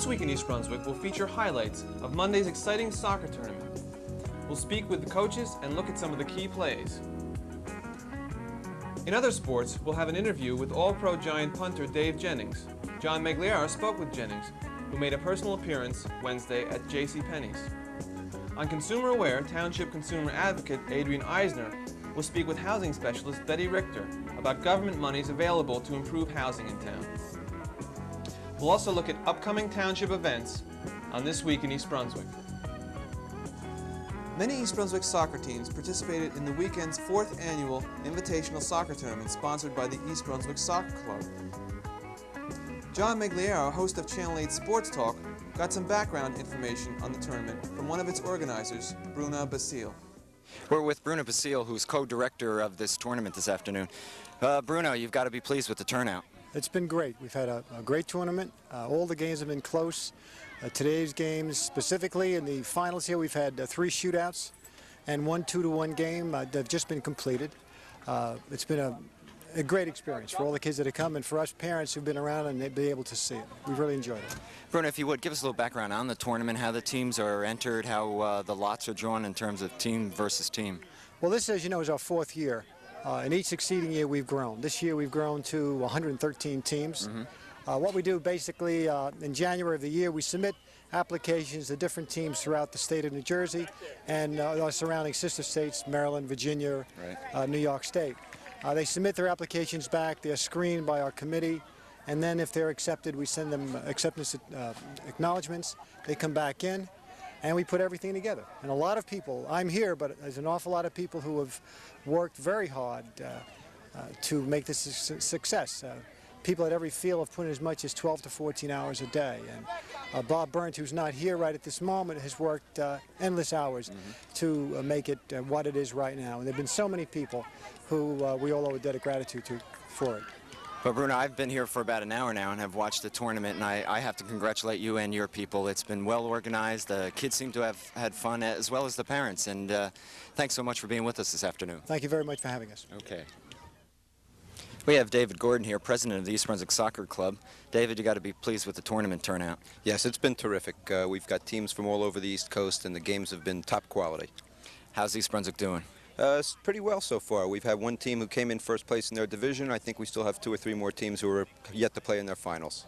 This week in East Brunswick will feature highlights of Monday's exciting soccer tournament. We'll speak with the coaches and look at some of the key plays. In other sports, we'll have an interview with All-Pro Giant punter Dave Jennings. John Megliara spoke with Jennings, who made a personal appearance Wednesday at JCPenney's. On Consumer Aware, Township Consumer Advocate Adrian Eisner will speak with housing specialist Betty Richter about government monies available to improve housing in town. We'll also look at upcoming township events on This Week in East Brunswick. Many East Brunswick soccer teams participated in the weekend's 4th annual Invitational Soccer Tournament sponsored by the East Brunswick Soccer Club. John Megliara, host of Channel 8 Sports Talk, got some background information on the tournament from one of its organizers, Bruna Basile. We're with Bruna Basile, who's co-director of this tournament this afternoon. Bruno, you've got to be pleased with the turnout. It's been great. We've had a great tournament. All the games have been close. Today's games, specifically in the finals here, we've had 3 shootouts and 1 2-to-1 game that have just been completed. It's been a great experience for all the kids that have come and for us parents who've been around and they've been able to see it. We've really enjoyed it. Bruno, if you would, give us a little background on the tournament, how the teams are entered, how the lots are drawn in terms of team versus team. Well, this, as you know, is our 4th year. In each succeeding year, we've grown. This year, we've grown to 113 teams. What we do basically in January of the year, we submit applications to different teams throughout the state of New Jersey and our surrounding sister states, Maryland, Virginia, New York State. They submit their applications back, they're screened by our committee, and then if they're accepted, we send them acceptance acknowledgments. They come back in, and we put everything together. And a lot of people, I'm here, but there's an awful lot of people who have worked very hard to make this a success. People at every field have put in as much as 12 to 14 hours a day. And Bob Burns, who's not here right at this moment, has worked endless hours to make it what it is right now. And there have been so many people who we all owe a debt of gratitude to for it. But Bruno, I've been here for about an hour now and have watched the tournament, and I have to congratulate you and your people. It's been well organized. The kids seem to have had fun, as well as the parents. And thanks so much for being with us this afternoon. Thank you very much for having us. Okay. We have David Gordon here, president of the East Brunswick Soccer Club. David, you got to be pleased with the tournament turnout. Yes, it's been terrific. We've got teams from all over the East Coast, and the games have been top quality. How's East Brunswick doing? It's pretty well so far. We've had one team who came in first place in their division. I think we still have 2 or 3 more teams who are yet to play in their finals.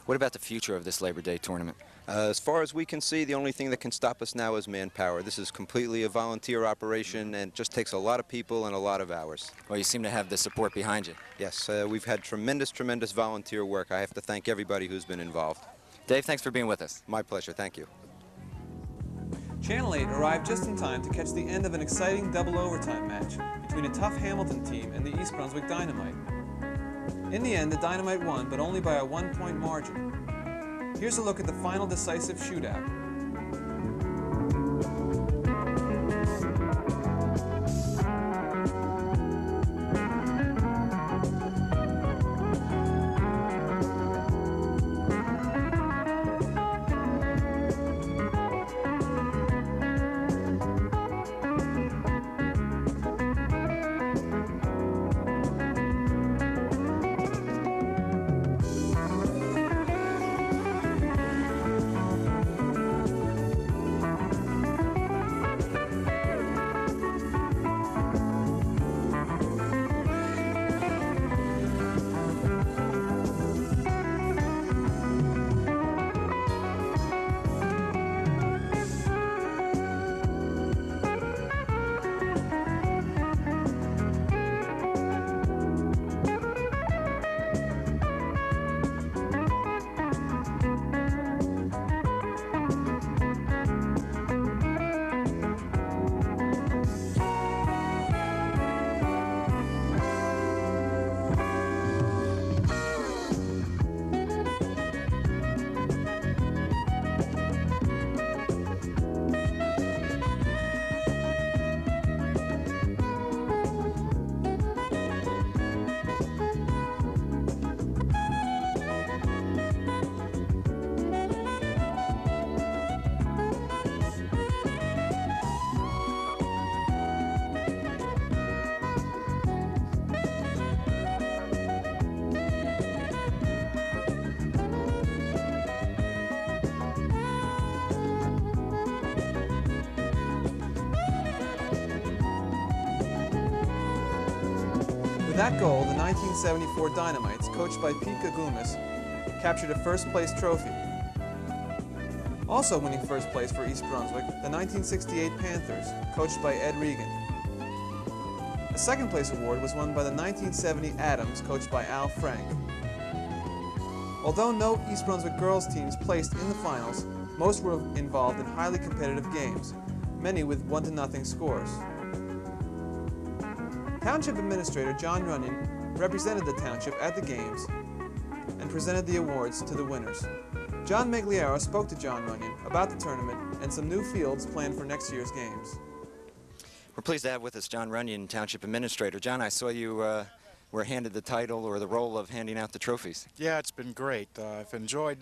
What about the future of this Labor Day tournament? As far as we can see, the only thing that can stop us now is manpower. This is completely a volunteer operation, and it just takes a lot of people and a lot of hours. Well, you seem to have the support behind you. Yes, we've had tremendous volunteer work. I have to thank everybody who's been involved. Dave, thanks for being with us. My pleasure. Thank you. Channel 8 arrived just in time to catch the end of an exciting double overtime match between a tough Hamilton team and the East Brunswick Dynamite. In the end, the Dynamite won, but only by a 1-point margin. Here's a look at the final decisive shootout. that goal, the 1974 Dynamites, coached by Pete Gagumas, captured a first-place trophy. Also winning first place for East Brunswick, the 1968 Panthers, coached by Ed Regan. The second place award was won by the 1970 Adams, coached by Al Frank. Although no East Brunswick girls teams placed in the finals, most were involved in highly competitive games, many with 1-0 scores. Township Administrator John Runyon represented the township at the games and presented the awards to the winners. John Magliaro spoke to John Runyon about the tournament and some new fields planned for next year's games. We're pleased to have with us John Runyon, Township Administrator. John, I saw you were handed the title or the role of handing out the trophies. Yeah, it's been great. I've enjoyed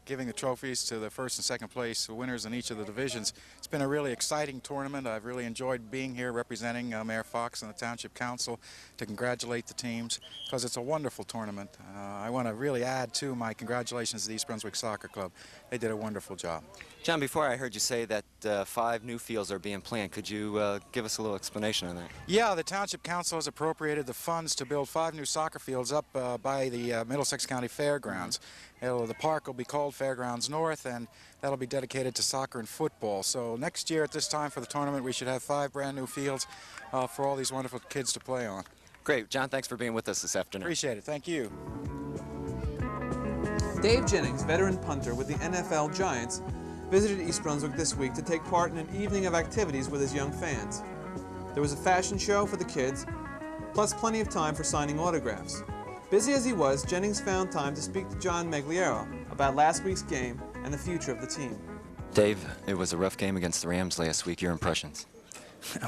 giving the trophies to the first and second place winners in each of the divisions. It's been a really exciting tournament. I've really enjoyed being here representing Mayor Fox and the Township Council to congratulate the teams because it's a wonderful tournament. I want to really add to my congratulations to the East Brunswick Soccer Club. They did a wonderful job. John, before I heard you say that 5 new fields are being planned, could you give us a little explanation on that? Yeah, the Township Council has appropriated the funds to build 5 new soccer fields up by the Middlesex County Fairgrounds. The park will be called Fairgrounds North, and that'll be dedicated to soccer and football. So next year at this time for the tournament, we should have 5 brand new fields for all these wonderful kids to play on. Great. John, thanks for being with us this afternoon. Appreciate it. Thank you. Dave Jennings, veteran punter with the NFL Giants, visited East Brunswick this week to take part in an evening of activities with his young fans. There was a fashion show for the kids, plus plenty of time for signing autographs. Busy as he was, Jennings found time to speak to John Magliaro about last week's game and the future of the team. Dave, it was a rough game against the Rams last week. Your impressions?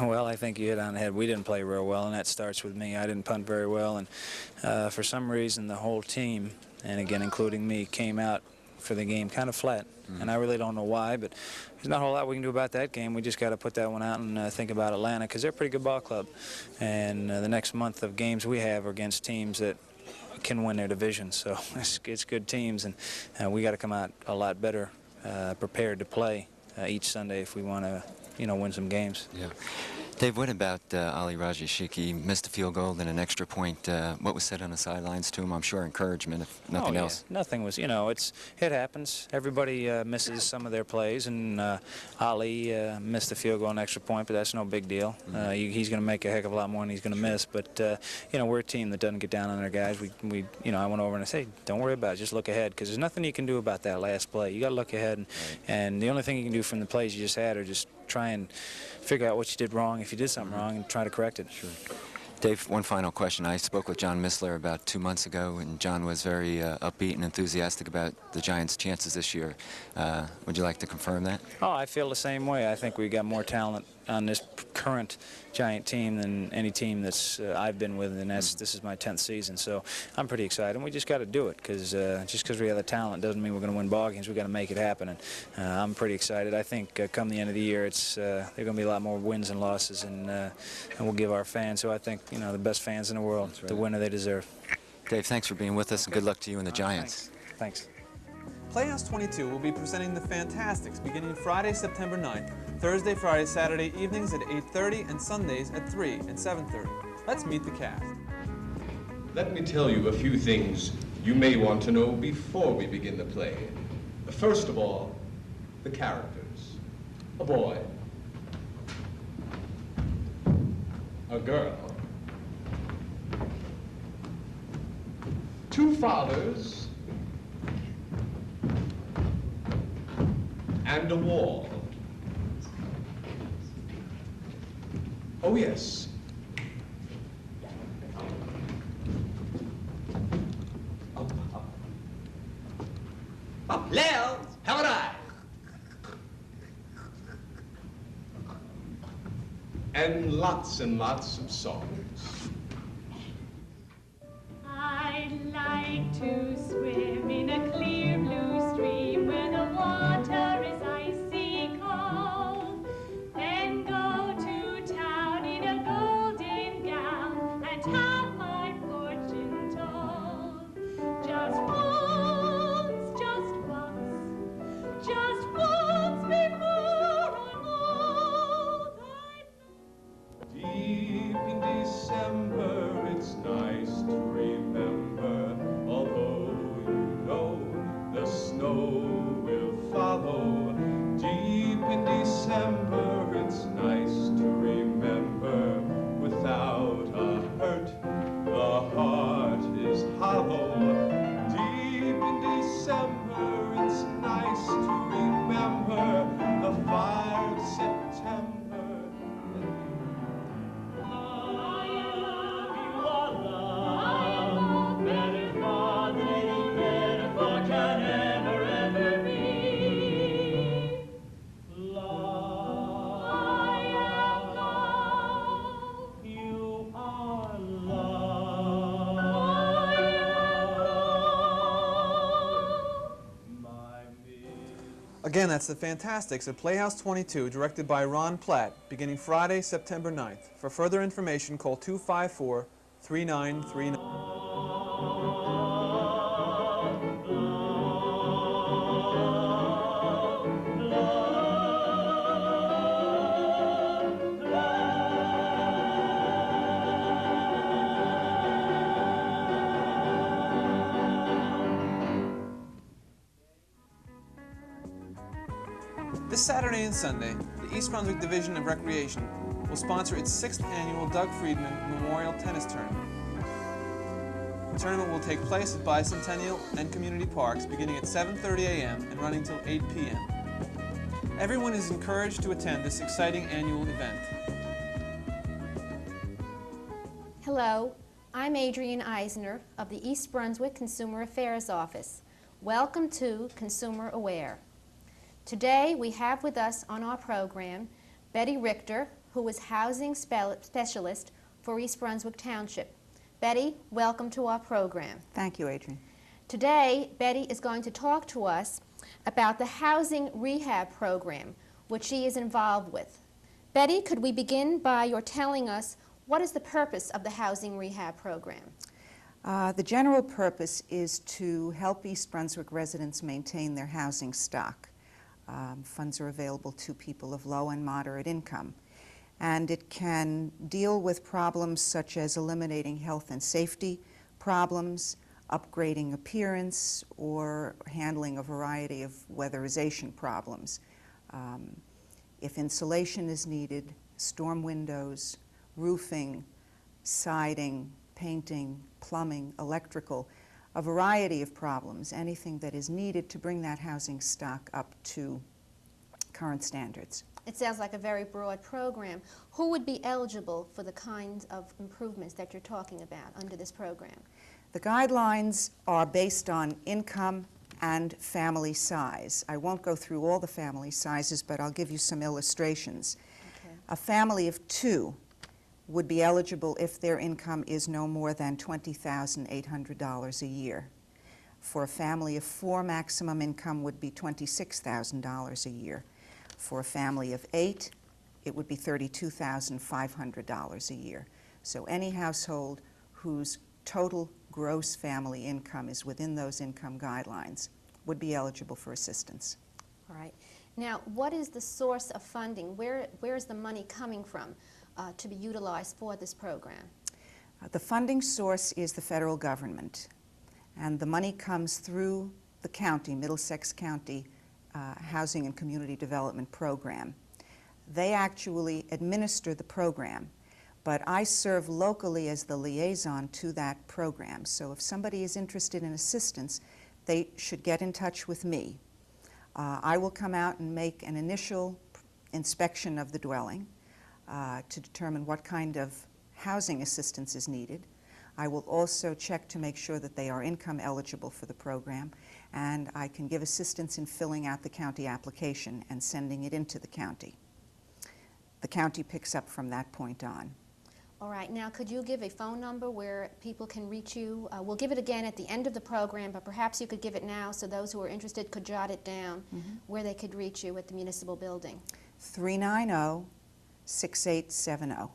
Well, I think you hit on the head. We didn't play real well, and that starts with me. I didn't punt very well, and for some reason the whole team, and again including me, came out for the game kind of flat. And I really don't know why, but there's not a whole lot we can do about that game. We just got to put that one out and think about Atlanta, because they're a pretty good ball club. And the next month of games we have are against teams that can win their division. So it's good teams, and we got to come out a lot better prepared to play each Sunday if we want to, win some games. Yeah. Dave, what about Ali Rajashik? He missed a field goal and an extra point. What was said on the sidelines to him? I'm sure encouragement, if nothing else. Nothing was, it happens. Everybody misses some of their plays, and Ali missed the field goal and extra point, but that's no big deal. He's going to make a heck of a lot more than he's going to miss, but, we're a team that doesn't get down on our guys. I went over and I said, don't worry about it, just look ahead, because there's nothing you can do about that last play. You got to look ahead, and the only thing you can do from the plays you just had are just try and figure out what you did wrong, if you did something wrong, and try to correct it. Sure. Dave, one final question. I spoke with John Missler about 2 months ago, and John was very upbeat and enthusiastic about the Giants' chances this year. Would you like to confirm that? Oh, I feel the same way. I think we got more talent on this current Giant team than any team that's I've been with, and this is my 10th season. So I'm pretty excited, and we just got to do it, because just because we have the talent doesn't mean we're going to win ball games. We got to make it happen, and I'm pretty excited. I think come the end of the year, there are going to be a lot more wins and losses, and we'll give our fans, who I think the best fans in the world, the winner they deserve. Dave, thanks for being with us, and good luck to you and the Giants. Thanks. Playhouse 22 will be presenting the Fantastics beginning Friday, September 9th, Thursday, Friday, Saturday evenings at 8:30, and Sundays at 3 and 7:30. Let's meet the cast. Let me tell you a few things you may want to know before we begin the play. First of all, the characters. A boy. A girl. 2 fathers. And a wall. Oh, yes. Up, Lel, how would I? And lots of songs. I'd like to swim in a clear blue stream where the water is icy cold. Then go to town in a golden gown and have my fortune told. Just once before I'm old. Deep in December. Again, that's The Fantastics at Playhouse 22, directed by Ron Platt, beginning Friday, September 9th. For further information, call 254-3939. This Saturday and Sunday, the East Brunswick Division of Recreation will sponsor its 6th annual Doug Friedman Memorial Tennis Tournament. The tournament will take place at Bicentennial and Community Parks beginning at 7:30 a.m. and running till 8 p.m. Everyone is encouraged to attend this exciting annual event. Hello, I'm Adrienne Eisner of the East Brunswick Consumer Affairs Office. Welcome to Consumer Aware. Today we have with us on our program Betty Richter, who is Housing Specialist for East Brunswick Township. Betty, welcome to our program. Thank you, Adrienne. Today, Betty is going to talk to us about the Housing Rehab Program, which she is involved with. Betty, could we begin by your telling us what is the purpose of the Housing Rehab Program? The general purpose is to help East Brunswick residents maintain their housing stock. Funds are available to people of low and moderate income. And it can deal with problems such as eliminating health and safety problems, upgrading appearance, or handling a variety of weatherization problems. If insulation is needed, storm windows, roofing, siding, painting, plumbing, electrical, a variety of problems, anything that is needed to bring that housing stock up to current standards. It sounds like a very broad program. Who would be eligible for the kinds of improvements that you're talking about under this program? The guidelines are based on income and family size. I won't go through all the family sizes, but I'll give you some illustrations. Okay. A family of 2 would be eligible if their income is no more than $20,800 a year. For a family of 4, maximum income would be $26,000 a year. For a family of 8, it would be $32,500 a year. So any household whose total gross family income is within those income guidelines would be eligible for assistance. All right. Now, what is the source of funding? Where is the money coming from to be utilized for this program? The funding source is the federal government, and the money comes through the county, Middlesex County Housing and Community Development Program. They actually administer the program, but I serve locally as the liaison to that program. So if somebody is interested in assistance, they should get in touch with me. I will come out and make an initial inspection of the dwelling to determine what kind of housing assistance is needed. I will also check to make sure that they are income eligible for the program, and I can give assistance in filling out the county application and sending it into the county. The county picks up from that point on. All right. Now, could you give a phone number where people can reach you? We'll give it again at the end of the program, but perhaps you could give it now so those who are interested could jot it down, where they could reach you at the municipal building. 390-6870.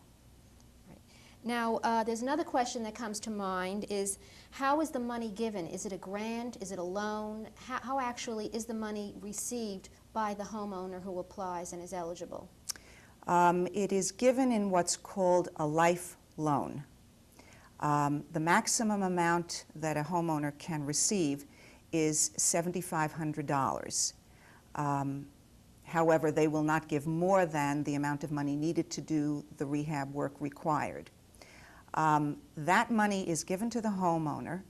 Now, there's another question that comes to mind is, how is the money given? Is it a grant? Is it a loan? How actually is the money received by the homeowner who applies and is eligible? It is given in what's called a life loan. The maximum amount that a homeowner can receive is $7,500. However, they will not give more than the amount of money needed to do the rehab work required. That money is given to the homeowner.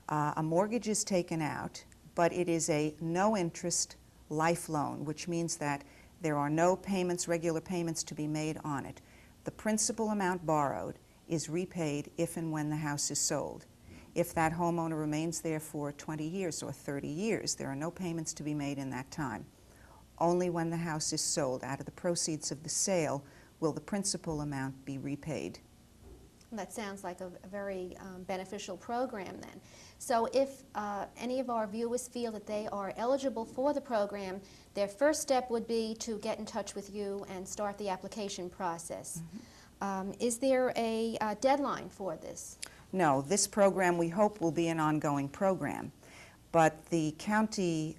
A mortgage is taken out, but it is a no-interest life loan, which means that there are no payments, regular payments to be made on it. The principal amount borrowed is repaid if and when the house is sold. If that homeowner remains there for 20 years or 30 years, there are no payments to be made in that time. Only when the house is sold, out of the proceeds of the sale, will the principal amount be repaid. That sounds like a very beneficial program then. So if any of our viewers feel that they are eligible for the program, their first step would be to get in touch with you and start the application process. Is there a deadline for this? No, this program we hope will be an ongoing program, but the county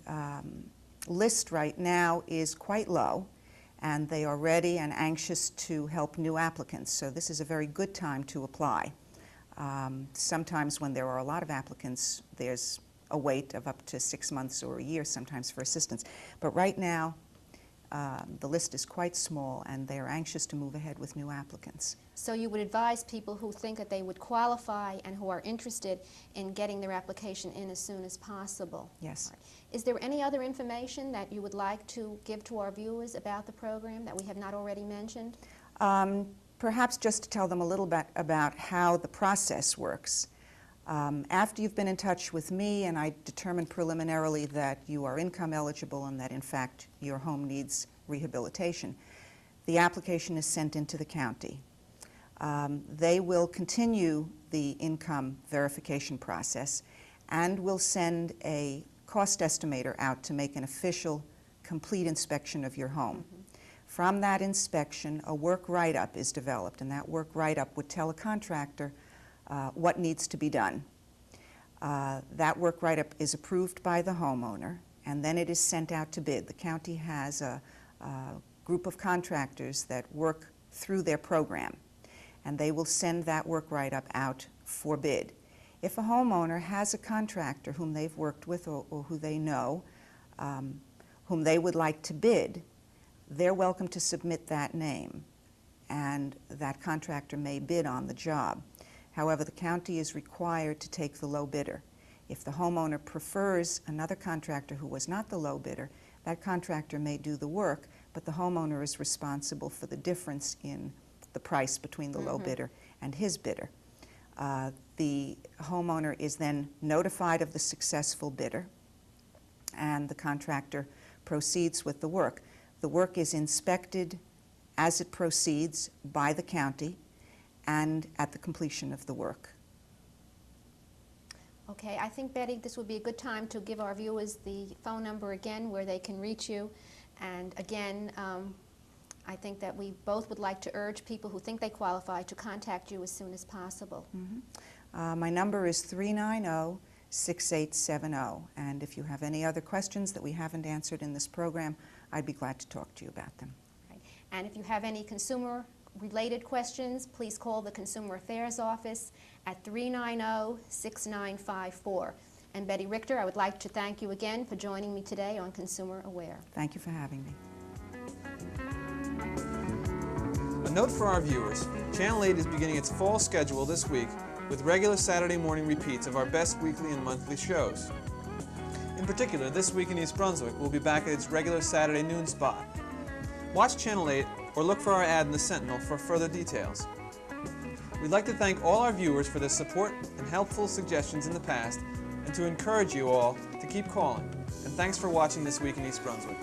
list right now is quite low, and they are ready and anxious to help new applicants. So this is a very good time to apply. Sometimes when there are a lot of applicants, there's a wait of up to 6 months or a year sometimes for assistance. But right now, the list is quite small, and they're anxious to move ahead with new applicants. So you would advise people who think that they would qualify and who are interested in getting their application in as soon as possible? Yes. Right. Is there any other information that you would like to give to our viewers about the program that we have not already mentioned? Perhaps just to tell them a little bit about how the process works. After you've been in touch with me and I determine preliminarily that you are income eligible and that in fact your home needs rehabilitation, the application is sent into the county. They will continue the income verification process and will send a cost estimator out to make an official, complete inspection of your home. From that inspection, a work write-up is developed, and that work write-up would tell a contractor what needs to be done. That work write-up is approved by the homeowner, and then it is sent out to bid. The county has a group of contractors that work through their program, and they will send that work write-up out for bid. If a homeowner has a contractor whom they've worked with or who they know, whom they would like to bid, they're welcome to submit that name, and that contractor may bid on the job. However, the county is required to take the low bidder. If the homeowner prefers another contractor who was not the low bidder, that contractor may do the work, but the homeowner is responsible for the difference in the price between the low bidder and his bidder. The homeowner is then notified of the successful bidder, and the contractor proceeds with the work. The work is inspected as it proceeds by the county and at the completion of the work. Okay, I think, Betty, this would be a good time to give our viewers the phone number again where they can reach you. And again, I think that we both would like to urge people who think they qualify to contact you as soon as possible. My number is 390-6870, and if you have any other questions that we haven't answered in this program, I'd be glad to talk to you about them. Right. And if you have any consumer-related questions, please call the Consumer Affairs Office at 390-6954. And Betty Richter, I would like to thank you again for joining me today on Consumer Aware. Thank you for having me. A note for our viewers, Channel 8 is beginning its fall schedule this week with regular Saturday morning repeats of our best weekly and monthly shows. In particular, This Week in East Brunswick will be back at its regular Saturday noon spot. Watch Channel 8 or look for our ad in the Sentinel for further details. We'd like to thank all our viewers for their support and helpful suggestions in the past, and to encourage you all to keep calling. And thanks for watching This Week in East Brunswick.